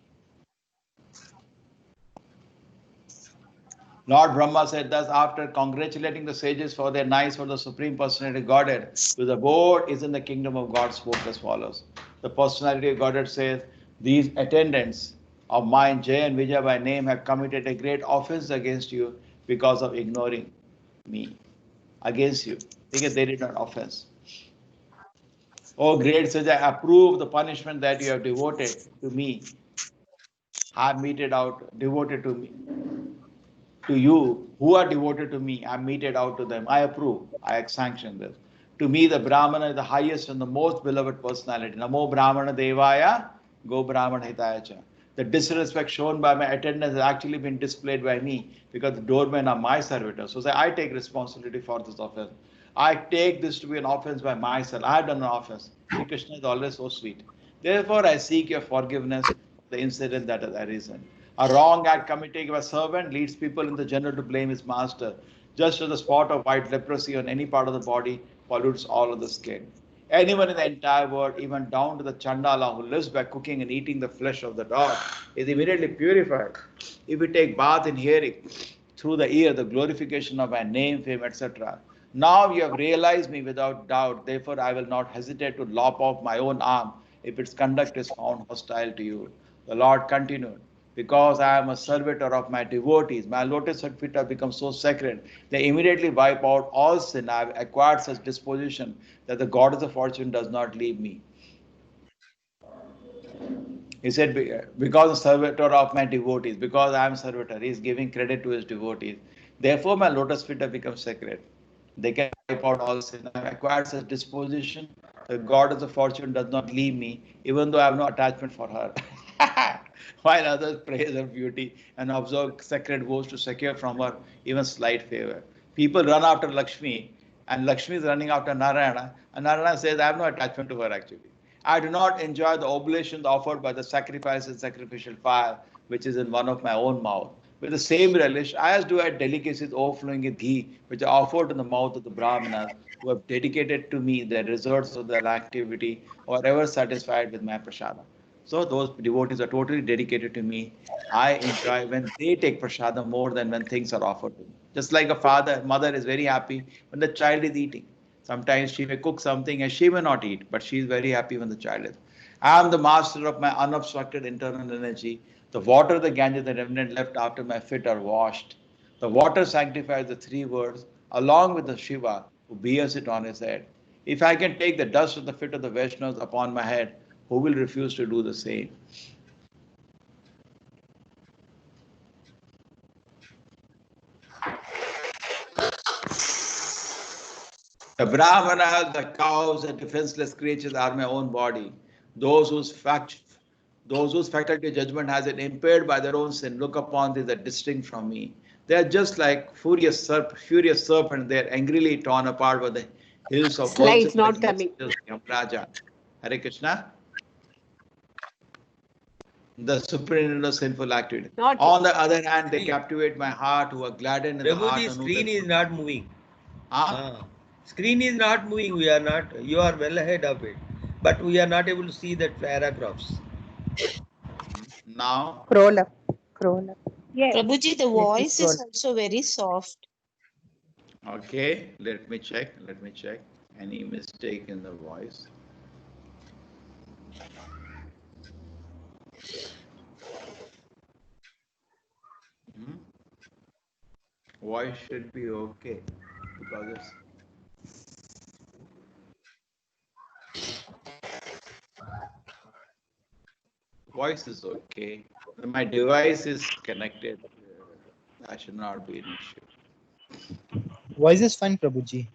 Lord Brahma said thus, after congratulating the sages for their nice for the Supreme Personality of Godhead, to the board is in the kingdom of God, spoke as follows. The Personality of Godhead says, these attendants of mine, Jaya and Vijaya by name, have committed a great offense against you because of ignoring me. Against you. Because they did not offense. Oh, great Saja, approve the punishment that you have devoted to me, have meted out, devoted to me. To you who are devoted to me, I meted out to them. I approve. I sanction this. To me, the Brahmana is the highest and the most beloved personality. Namo Brahmana Devaya, Go Brahmana Hitaya Cha. The disrespect shown by my attendants has actually been displayed by me because the doormen are my servitors. So say, I take responsibility for this offense. I take this to be an offense by myself. I have done an offense. Sri Krishna is always so sweet. Therefore, I seek your forgiveness for the incident that has arisen. A wrong act committed by a servant leads people in the general to blame his master, just as the spot of white leprosy on any part of the body pollutes all of the skin. Anyone in the entire world, even down to the Chandala who lives by cooking and eating the flesh of the dog, is immediately purified. If we take bath in hearing, through the ear, the glorification of my name, fame, etc. Now you have realized me without doubt, therefore I will not hesitate to lop off my own arm if its conduct is found hostile to you. The Lord continued, because I am a servitor of my devotees, my lotus feet have become so sacred, they immediately wipe out all sin. I have acquired such disposition that the goddess of fortune does not leave me. He said, because a servitor of my devotees, because I am a servitor, he is giving credit to his devotees. Therefore, my lotus feet have become sacred. They can wipe out all sin. I have acquired such disposition. The goddess of fortune does not leave me, even though I have no attachment for her. While others praise her beauty and observe sacred vows to secure from her even slight favor. People run after Lakshmi and Lakshmi is running after Narayana, and Narayana says, I have no attachment to her actually. I do not enjoy the oblations offered by the sacrifice and sacrificial fire, which is in one of my own mouth. With the same relish, as do I delicacies overflowing with ghee, which are offered in the mouth of the Brahmanas, who have dedicated to me the results of their activity, or ever satisfied with my prasada. So those devotees are totally dedicated to me. I enjoy when they take prasada more than when things are offered to me. Just like a father, mother is very happy when the child is eating. Sometimes she may cook something and she may not eat, but she is very happy when the child is. I am the master of my unobstructed internal energy. The water, the Ganges, the remnant left after my fit are washed. The water sanctifies the three words, along with the Shiva who bears it on his head. If I can take the dust of the feet of the Vaishnavas upon my head, who will refuse to do the same? The Brahmanas, the cows, and defenseless creatures are my own body. Those whose those whose faculty of judgment has been impaired by their own sin look upon these as distinct from me. They are just like furious serpents. They are angrily torn apart by the hills of Slides merciless not coming. messengers of Yamraja. Hare Krishna. The supreme sinful activity. Not On the other hand, they Screen. captivate my heart who are gladdened in the heart Prabhuji, and who screen is not moving. Ah, Screen is not moving. We are not. You are well ahead of it, but we are not able to see that paragraphs. now, Scroll up. Scroll up. Yes. Prabhuji, the Little voice is scroll. also very soft. okay, let me check. Let me check. Any mistake in the voice? Hmm? Voice should be okay because it's voice is okay. My device is connected. That should not be an issue. Voice is fine, Prabhuji.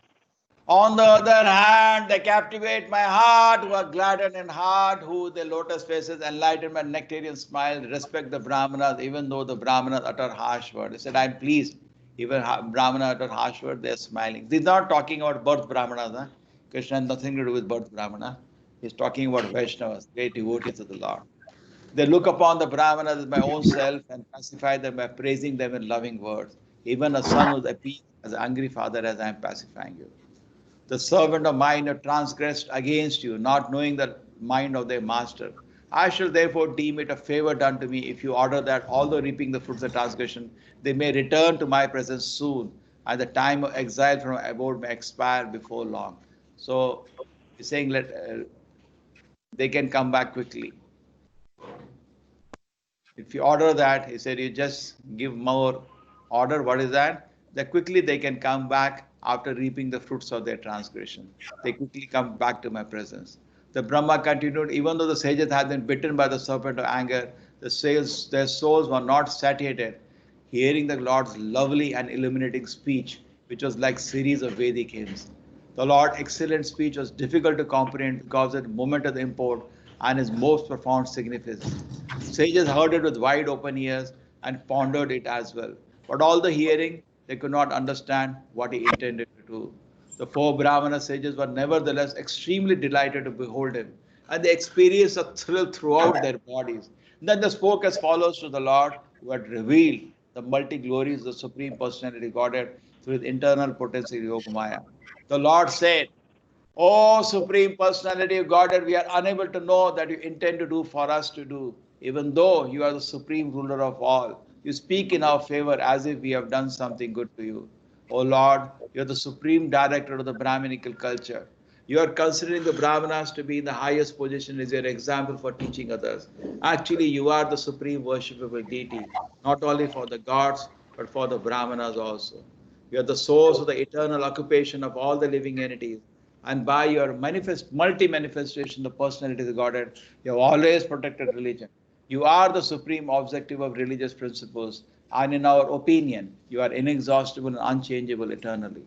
On the other hand, they captivate my heart, who are gladdened in heart, who their lotus faces enlighten by nectarian smile, respect the Brahmanas, even though the Brahmanas utter harsh words. He said, I'm pleased. Even Brahmana utter harsh words, they are smiling. They're not talking about birth Brahmanas. Huh? Krishna has nothing to do with birth Brahmana. He's talking about Vaishnavas, great devotees of the Lord. They look upon the Brahmanas as my own self and pacify them by praising them in loving words. Even a son who's appeased as an angry father as I am pacifying you. The servant of mine have transgressed against you, not knowing the mind of their master. I shall therefore deem it a favor done to me if you order that, although reaping the fruits of transgression, they may return to my presence soon, and the time of exile from abode may expire before long. So he's saying let they can come back quickly. If you order that, he said, you just give more order. What is that? That quickly they can come back after reaping the fruits of their transgression. They quickly come back to my presence. The Brahma continued, even though the sages had been bitten by the serpent of anger, their souls were not satiated, hearing the Lord's lovely and illuminating speech, which was like series of Vedic hymns. The Lord's excellent speech was difficult to comprehend because of the moment of the import and its most profound significance. Sages heard it with wide open ears and pondered it as well. But all the hearing, they could not understand what he intended to do. The four Brahmana sages were nevertheless extremely delighted to behold him, and they experienced a thrill throughout their bodies. Then they spoke as follows to the Lord, who had revealed the multi glories of the Supreme Personality Godhead through his internal potency Yogamaya. The Lord said, O Supreme Personality of Godhead, we are unable to know that you intend to do for us to do, even though you are the Supreme Ruler of all. You speak in our favor as if we have done something good to you. O Lord, you are the Supreme Director of the Brahminical culture. You are considering the Brahmanas to be in the highest position as your example for teaching others. Actually, you are the Supreme Worshipable Deity, not only for the gods, but for the Brahmanas also. You are the source of the eternal occupation of all the living entities. And by your multi-manifestation, the personality of the Godhead, you have always protected religion. You are the supreme objective of religious principles, and in our opinion, you are inexhaustible and unchangeable eternally.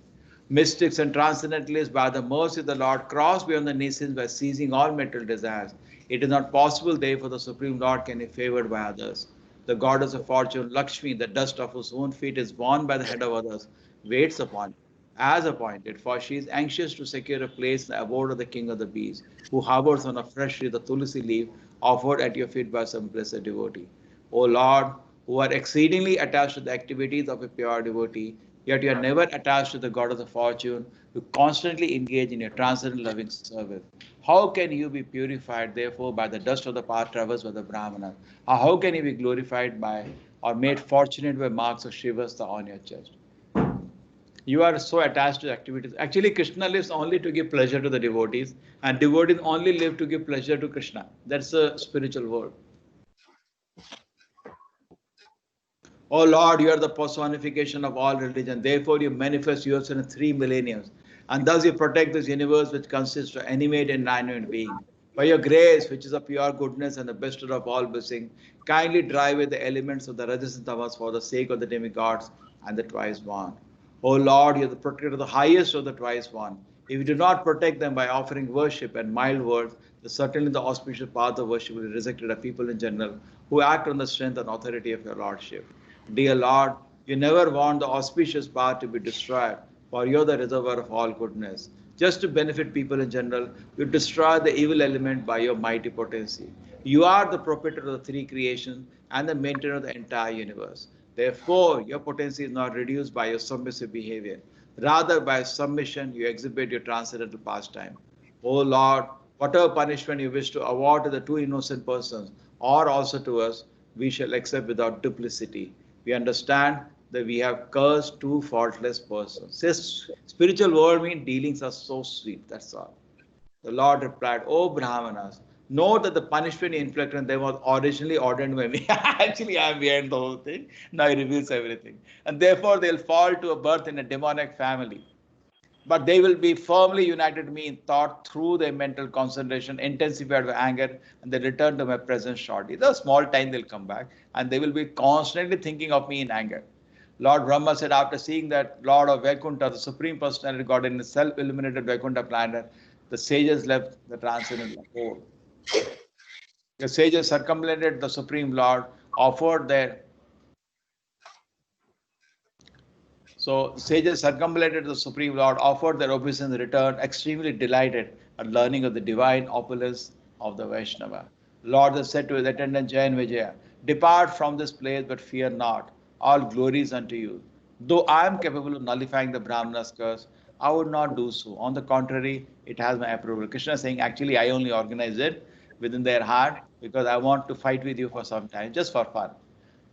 Mystics and transcendentalists, by the mercy of the Lord, cross beyond the nations by seizing all material desires. It is not possible, therefore, the Supreme Lord can be favored by others. The goddess of fortune, Lakshmi, the dust of whose own feet is borne by the head of others, waits upon you. as appointed, for she is anxious to secure a place in the abode of the king of the bees, who harbors on a fresh tree the tulsi leaf offered at your feet by some blessed devotee. O Lord, who are exceedingly attached to the activities of a pure devotee, yet you are never attached to the god of the fortune, you constantly engage in your transcendental loving service. How can you be purified, therefore, by the dust of the path traversed by the Brahmana? Or how can you be glorified by or made fortunate by marks of Shivasta on your chest? You are so attached to activities. Actually, Krishna lives only to give pleasure to the devotees, and devotees only live to give pleasure to Krishna. That's a spiritual world. Oh Lord, you are the personification of all religion. Therefore, you manifest yourself in 3 millenniums. And thus you protect this universe which consists of animate and inanimate being. By your grace, which is of pure goodness and the best of all blessing, kindly drive away the elements of the Rajas and Tamas for the sake of the demigods and the twice one. O Lord, you are the protector of the highest of the twice one. If you do not protect them by offering worship and mild words, then certainly the auspicious path of worship will be rejected of people in general who act on the strength and authority of your Lordship. Dear Lord, you never want the auspicious path to be destroyed, for you are the reservoir of all goodness. Just to benefit people in general, you destroy the evil element by your mighty potency. You are the proprietor of the three creations and the maintainer of the entire universe. Therefore, your potency is not reduced by your submissive behavior. Rather, by submission, you exhibit your transcendental pastime. O Lord, whatever punishment you wish to award to the two innocent persons, or also to us, we shall accept without duplicity. We understand that we have cursed two faultless persons. This spiritual world means dealings are so sweet, that's all. The Lord replied, O Brahmanas, know that the punishment you inflicted on them was originally ordained by me. Actually, I am behind the whole thing. Now he reveals everything. And therefore, they'll fall to a birth in a demonic family. But they will be firmly united to me in thought through their mental concentration, intensified by anger, and they return to my presence shortly. The small time they'll come back, and they will be constantly thinking of me in anger. Lord Brahma said, after seeing that Lord of Vaikuntha, the Supreme Personality God in the self-illuminated Vaikuntha planet, the sages left the transcendental abode. The sages circumambulated the Supreme Lord, offered their So sages circumambulated the Supreme Lord, offered their obeisance in return, extremely delighted at learning of the divine opulence of the Vaishnava. Lord has said to his attendant Jaya Vijaya, depart from this place, but fear not. All glory is unto you. Though I am capable of nullifying the Brahmana's curse, I would not do so. On the contrary, it has my approval. Krishna is saying, actually, I only organize it within their heart because I want to fight with you for some time, just for fun.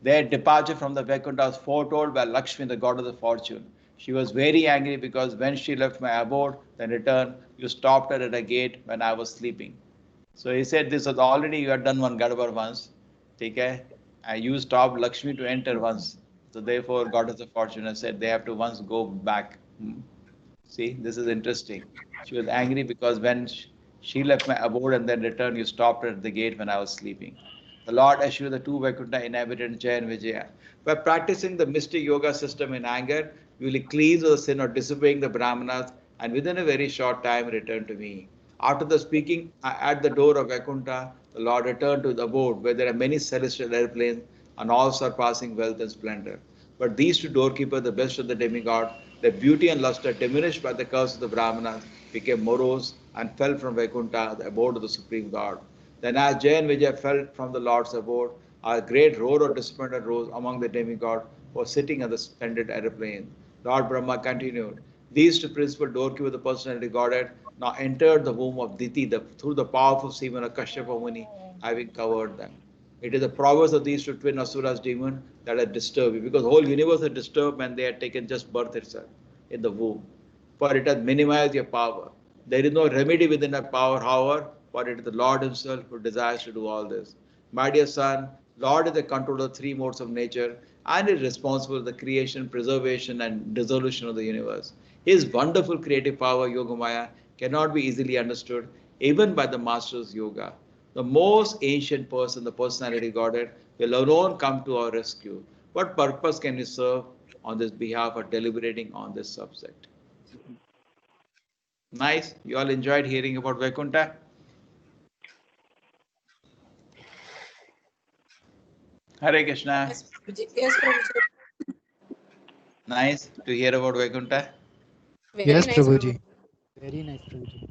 Their departure from the Vaikuntha was foretold by Lakshmi, the god of the fortune. She was very angry because when she left my abode, then returned, you stopped her at a gate when I was sleeping. So he said, this was already, you had done one Gadbar once. Okay? And you stopped Lakshmi to enter once. So therefore, goddess of fortune has said they have to once go back. See, this is interesting. She was angry because when she left my abode and then returned, you stopped her at the gate when I was sleeping. The Lord assured the two Vaikuntha inhabitants, Jaya and Vijaya. By practicing the mystic yoga system in anger, you will cleanse the sin of disobeying the Brahmanas and within a very short time return to me. After the speaking at the door of Vaikuntha, the Lord returned to the abode where there are many celestial airplanes and all surpassing wealth and splendor. But these two doorkeepers, the best of the demigod, their beauty and luster diminished by the curse of the Brahmanas, became morose and fell from Vaikuntha, the abode of the Supreme God. Then as Jaya and Vijaya fell from the Lord's abode, a great roar of disappointment rose among the demigods who were sitting on the splendid aeroplane. Lord Brahma continued, these two principal doorkeepers of the personality Godhead now entered the womb of Diti through the powerful semen of Kashyapa Muni, having covered them. It is the prowess of these two twin asuras demons that had disturbed you, because the whole universe had disturbed when they had taken just birth itself in the womb. For it has minimized your power. There is no remedy within that power, however, for it is the Lord Himself who desires to do all this. My dear son, Lord is the controller of three modes of nature and is responsible for the creation, preservation, and dissolution of the universe. His wonderful creative power, Yogamaya, cannot be easily understood even by the masters of yoga. The most ancient person, the personality Godhead, will alone come to our rescue. What purpose can we serve on this behalf of deliberating on this subject? Nice. You all enjoyed hearing about Vaikuntha? Hare Krishna. Yes, Prabhuji. Nice to hear about Vaikuntha. Very Yes, nice, Prabhuji. Prabhu. Very nice, Prabhuji.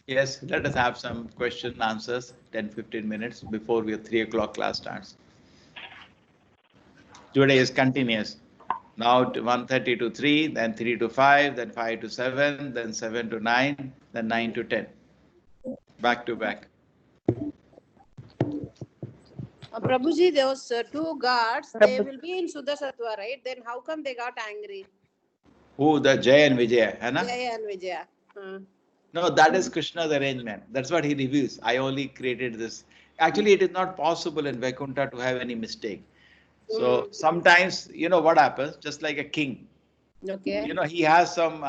Yes, let us have some question and answers, 10-15 minutes before your 3 o'clock class starts. Today is continuous. Now 1:30 to 3, then 3 to 5, then 5 to 7, then 7 to 9, then 9 to 10. Back to back. Prabhuji, those two gods, they Prabhu, will be in Suddha Sattva, right? Then how come they got angry? Who? The Jaya and Vijaya, hai na? Jaya and Vijaya. No, that is Krishna's arrangement. That's what he reveals. I only created this. Actually, it is not possible in Vaikuntha to have any mistake. So sometimes, you know what happens? Just like a king, Okay. you know, he has some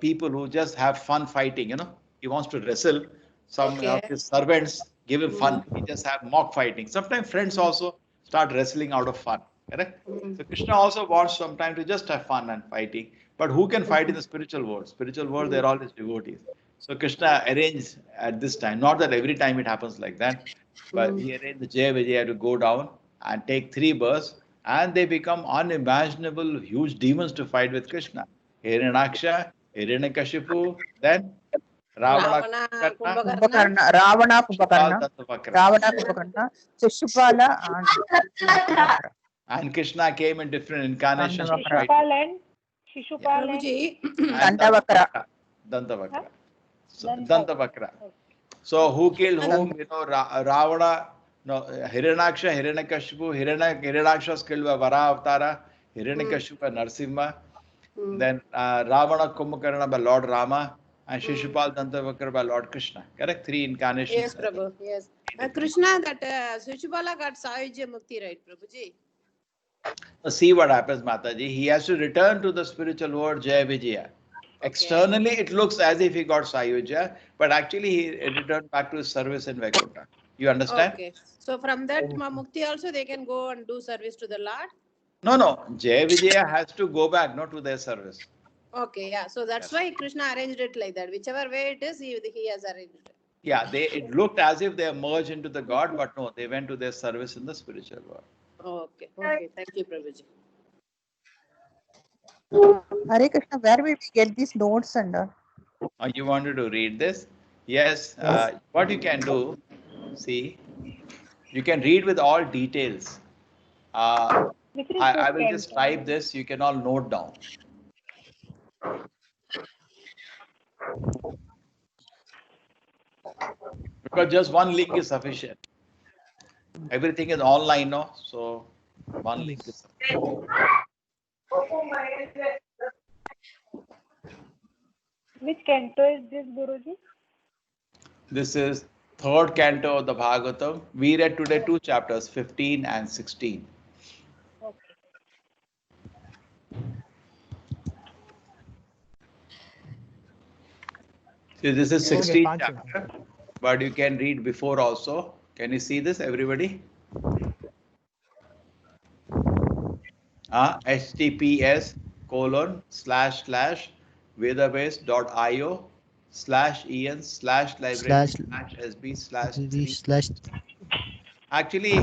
people who just have fun fighting. You know, he wants to wrestle. Some of Okay. his servants give him fun. He just have mock fighting. Sometimes friends also start wrestling out of fun. Correct? So Krishna also wants sometimes to just have fun and fighting. But who can fight in the spiritual world? Spiritual world, they're all his devotees. So Krishna arranged at this time. Not that every time it happens like that, but he arranged the Jaya Vijaya to go down and take 3 births, and they become unimaginable huge demons to fight with Krishna. Hiranyaksha, Hiranyakashipu, then Ravana, Ravana, Kumbhakarna, Kumbhakarna. Kumbhakarna, Ravana Shishupal, Kumbhakarna, Dantavakra. Ravana Kumbhakarna, Shishupala and Dantavakra. And Krishna came in different incarnations to Dantavakra. fight with Shishupal and yeah. Shishupal and Prabhuji, And Dantavakra. Dantavakra. huh? Dantavakra. So, Dantavakra. Dantavakra. Okay. So who killed Krishna, whom? You know, Ravana, no, Hiranyaksha, Hiranyakashipu, Hiranyaksha was killed by Vara Avatara, Hiranyakashipu by Narsimha, then Ravana Kumbhakarna by Lord Rama, and Shishupal Dantavakra by Lord Krishna. Correct? 3 yes, incarnations. Prabhu, yes. Krishna, that Suchibala got Sayujya Mukti, right, Prabhuji? See what happens, Mataji. He has to return to the spiritual world, Jaya Vijaya. Okay. Externally, it looks as if he got Sayuja, but actually he returned back to his service in Vaikuntha. You understand? Okay. So from that Mukti also they can go and do service to the Lord? No, no. Jaya Vijaya has to go back, not to their service. Okay, yeah. So that's Yes. why Krishna arranged it like that. Whichever way it is, he has arranged it. Yeah, it looked as if they merged into the God, but no, they went to their service in the spiritual world. Okay, okay. Thank you, Prabhuji. Hare Krishna, where will we get these notes and You wanted to read this? Yes. yes. What you can do, see, you can read with all details. Which is this I will just canto? type this, you can all note down. Because just one link is sufficient. Everything is online now, so one link is sufficient. Which canto is this, Guruji? This is third canto of the Bhagavatam. We read today 2 chapters, 15 and 16. Okay. So this is Okay, 16th Pancho. chapter, but you can read before also. Can you see this, everybody? https://vedabase.io/en/library/sb/3. Actually,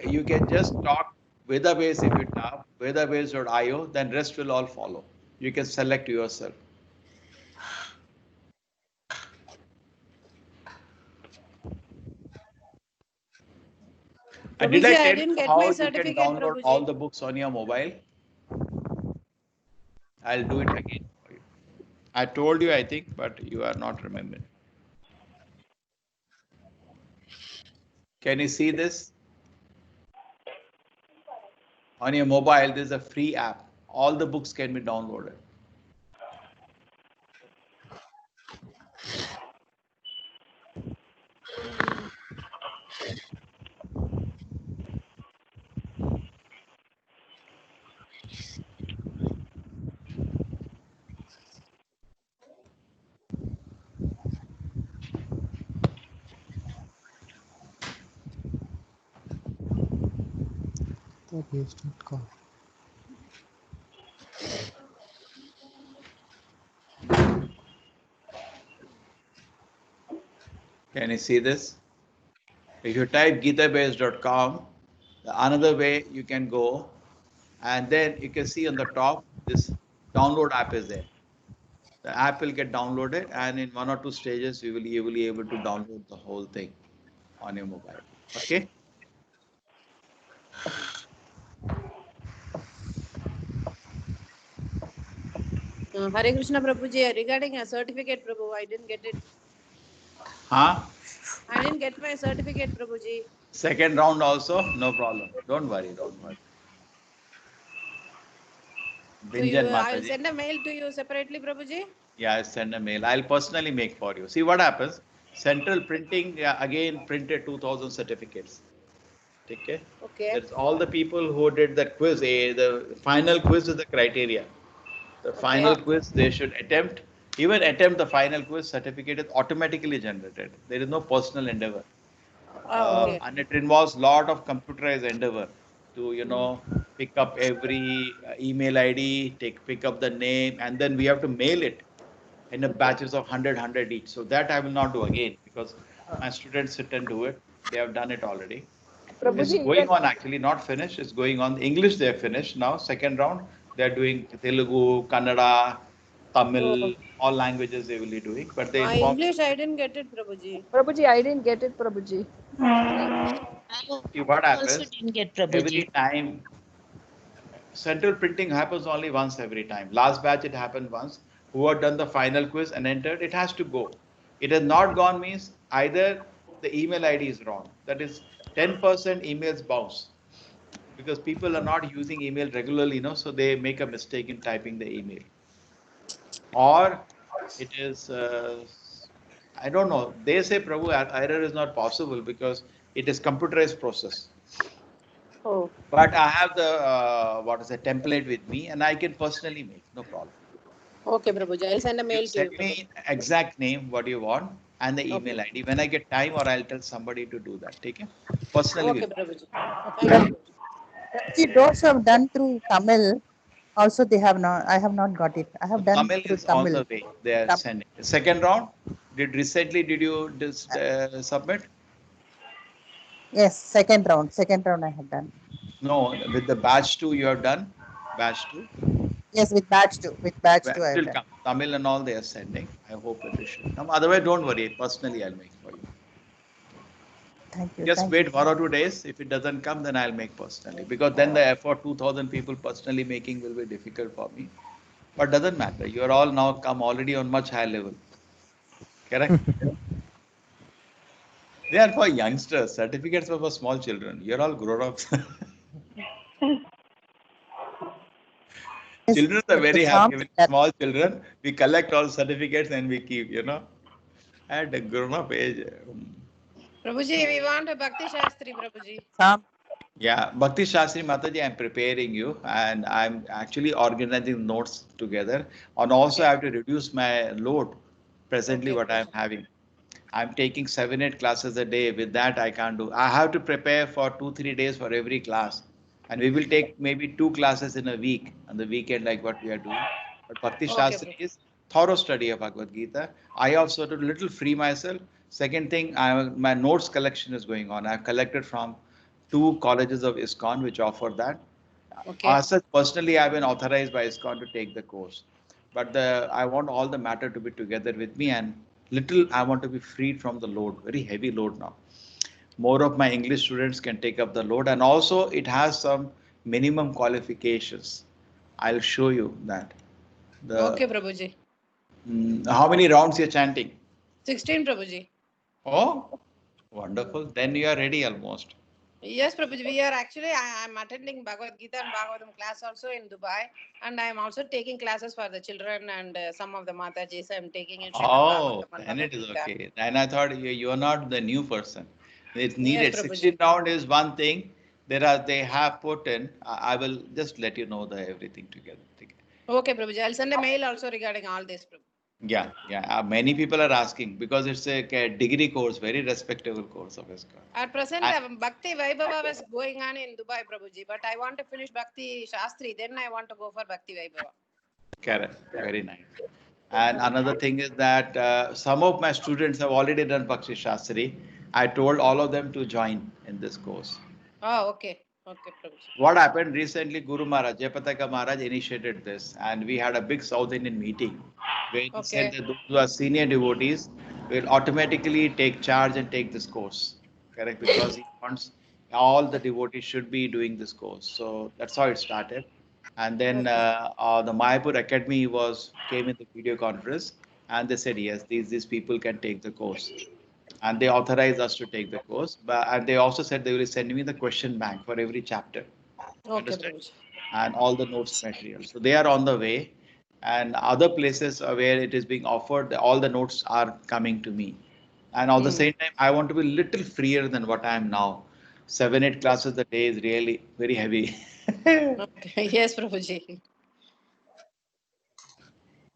you can just talk Vedabase if you tap vedabase.io, then rest will all follow. You can select yourself. And did I Prabhuji, I tell you didn't get how my you can certificate, download all Prabhuji. the books on your mobile? I'll do it again for you. I told you, I think, but you are not remembering. Can you see this? On your mobile, there's a free app. All the books can be downloaded. Database.com. Can you see this? If you type geetabase.com, another way you can go and then you can see on the top this download app is there. The app will get downloaded, and in 1 or 2 stages you will be able to download the whole thing on your mobile. Okay. Hare Krishna Prabhuji, regarding a certificate, Prabhu, I didn't get it. Huh? I didn't get my certificate, Prabhuji. Second round also, no problem. Don't worry, don't worry. So you, Binjan I will Mataji. send a mail to you separately, Prabhuji. Yeah, I'll send a mail. I'll personally make for you. See what happens. Central printing again printed 2,000 certificates. Okay. Okay. That's all the people who did that quiz. The final quiz is the criteria. The final quiz they should attempt. Even attempt the final quiz, certificate is automatically generated. There is no personal endeavor. Okay. And it involves lot of computerized endeavor to pick up every email ID, pick up the name, and then we have to mail it in a batches of 100 each. So that I will not do again because my students sit and do it. They have done it already. It's Prabhuji, going on actually, not finished. It's going on. English they have finished now. Second round they are doing Telugu, Kannada, Tamil, all languages they will be doing. But they inform. English, I didn't get it, Prabhuji. Prabhuji, I didn't get it, Prabhuji. See what I also happens didn't get Prabhuji. every time. Central printing happens only once every time. Last batch it happened once. Who had done the final quiz and entered, it has to go. It has not gone means either the email ID is wrong. That is 10% emails bounce because people are not using email regularly, so they make a mistake in typing the email. Or it is, I don't know. They say, Prabhu, error is not possible because it is computerized process. Oh. But I have the template with me, and I can personally make, no problem. Okay, Prabhuji. I'll send a mail to Send you. me exact name, what you want, and the email ID. When I get time, or I'll tell somebody to do that. Take it personally. Okay, Prabhuji. Thank you. Prabhuji, those who have done through Tamil, also they have not. I have not got it. I have done Tamil through is on the Tamil. way. They are sending. Second round. Did you submit? Yes, second round. Second round I have done. No, with the batch 2 you have done. Batch 2. Yes, with batch 2. With batch 2 I It have will done. come. Tamil and all they are sending. I hope it should come. Otherwise, don't worry. Personally, I'll make for you. Thank you. Just Thank wait you. 1 or 2 days. If it doesn't come, then I'll make personally. Because then the effort 2,000 people personally making will be difficult for me. But doesn't matter. You are all now come already on much higher level. Correct? They are for youngsters. Certificates are for small children. You're all grown ups. Children are very happy with small children. We collect all certificates and we keep. At a grown up age. Prabhuji, we want a Bhakti Shastri, Prabhuji. Yeah, Bhakti Shastri Mataji, I'm preparing you and I'm actually organizing notes together. And also, I have to reduce my load presently, what I'm having. I'm taking 7, 8 classes a day. With that, I can't do. I have to prepare for 2, 3 days for every class. And we will take maybe 2 classes in a week on the weekend, like what we are doing. But Bhakti Shastri is thorough study of Bhagavad Gita. I also do a little free myself. Second thing, my notes collection is going on. I've collected from 2 colleges of ISKCON which offer that. As such, personally, I've been authorized by ISKCON to take the course. But I want all the matter to be together with me, and little I want to be freed from the load, very heavy load now. More of my English students can take up the load, and also it has some minimum qualifications. I'll show you that. Okay, Prabhuji. How many rounds you're chanting? 16, Prabhuji. Oh, wonderful. Then you are ready almost. Yes, Prabhuji. We are actually, I'm attending Bhagavad Gita and Bhagavatam class also in Dubai. And I'm also taking classes for the children and some of the Matajis I'm taking in Oh, then it is okay. And I thought you are not the new person. It's needed. 16 round is one thing. They have put in. I will just let you know everything together. Okay, Prabhuji. I'll send a mail also regarding all this, Prabhuji. Yeah, yeah. Many people are asking because it's a degree course, very respectable course of ISKCON. At present, Bhakti Vaibhava was going on in Dubai, Prabhuji. But I want to finish Bhakti Shastri. Then I want to go for Bhakti Vaibhava. Correct. Very nice. And another thing is that some of my students have already done Bhakti Shastri. I told all of them to join in this course. Oh, okay. Okay, Prabhuji. What happened recently, Guru Maharaj, Jayapataka Maharaj initiated this, and we had a big South Indian meeting where he said that those who are senior devotees will automatically take charge and take this course. Correct? Because he wants all the devotees should be doing this course. So that's how it started. And then the Mayapur Academy came in the video conference, and they said yes, these people can take the course, and they authorized us to take the course. But and they also said they will send me the question bank for every chapter. Okay, Understand? Prabhuji. And all the notes material. So they are on the way, and other places where it is being offered, all the notes are coming to me. And at the same time, I want to be little freer than what I am now. 7, 8 classes a day is really very heavy. Okay. Yes, Prabhuji.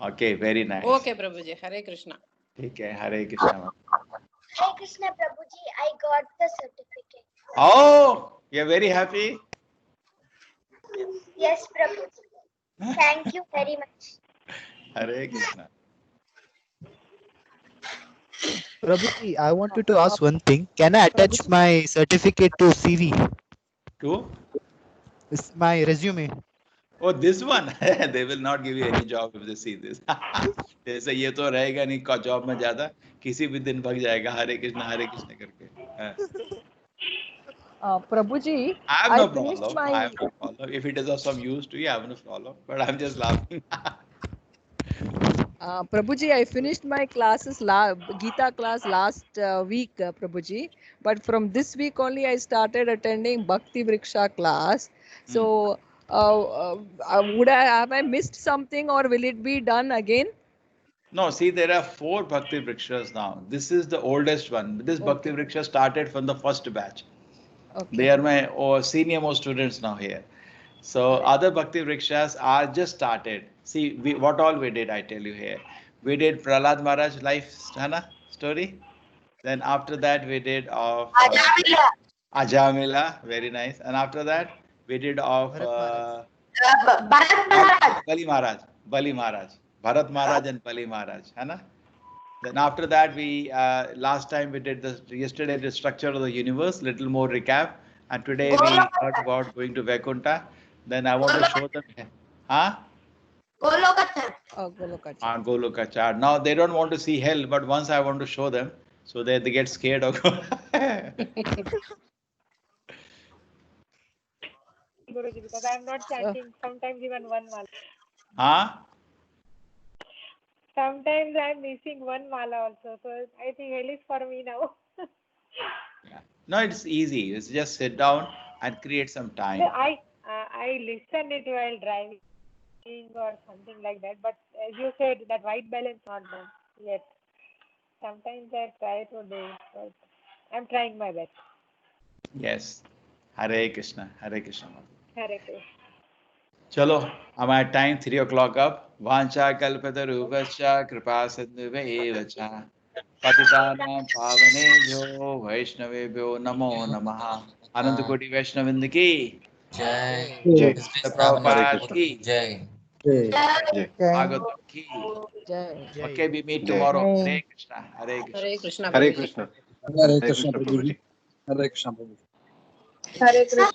Okay, very nice. Okay, Prabhuji. Hare Krishna. Okay, Hare Krishna. Hare Krishna Prabhuji, I got the certificate. Oh, you're very happy? Yes, Prabhuji. Thank you very much. Hare Krishna. Prabhuji, I wanted to ask one thing. Can I attach my certificate to CV? To? It's my resume. Oh, this one. They will not give you any job if they see this. जैसे ये तो रहेगा नहीं का job में ज्यादा किसी भी दिन भाग जाएगा हरे कृष्ण करके. हाँ. Prabhuji, I have I no finished problem. my I have no problem. If it is of some use to you, I have no problem. But I'm just laughing. Prabhuji, I finished my classes, Gita class last week, Prabhuji. But from this week only, I started attending Bhakti Vriksha class. So, have I missed something, or will it be done again? No, see, there are 4 Bhakti Vrikshas now. This is the oldest one. This Bhakti Vriksha started from the first batch. They are my senior most students now here. So other Bhakti Vrikshas are just started. See, what all we did, I tell you here. We did Prahlad Maharaj life story. Then after that, we did of Ajamila, very nice. And after that, we did of Bali Maharaj, Bharat Maharaj and Bali Maharaj. है ना? Then after that, we last time we did yesterday the structure of the universe, little more recap, and today we heard about going to Vaikuntha. Then I want to show them, huh? Goloka chart. Now they don't want to see hell, but once I want to show them, so they get scared of. Guruji, because I am not chanting sometimes even one mala. Huh? Sometimes I am missing one mala also. So I think hell is for me now. Yeah. No, it's easy. It's just sit down and create some time. No, I listen it while driving or something like that. But as you said, that white balance not done yet. Sometimes I try to do it, but I'm trying my best. Yes. Hare Krishna. Hare Krishna. Hare Krishna. Chalo, I'm at time 3 o'clock up. Vancha kalpatarubhascha kripa sindhuvevacha patitanam pavanebhyo vaishnavebhyo namo namaha. Anandakoti Vaishnavinda ki Jai. Jai. Krishna Prabhupada ki Jai. Bhagavatam ki. Jai. Okay, we meet Jai. tomorrow. Jai. Hare Krishna. Hare Krishna. Hare Krishna. Hare Prabhuji. Krishna. Hare Hare Krishna Krishna, Prabhuji. Prabhuji. Hare Krishna Prabhuji. Hare Krishna.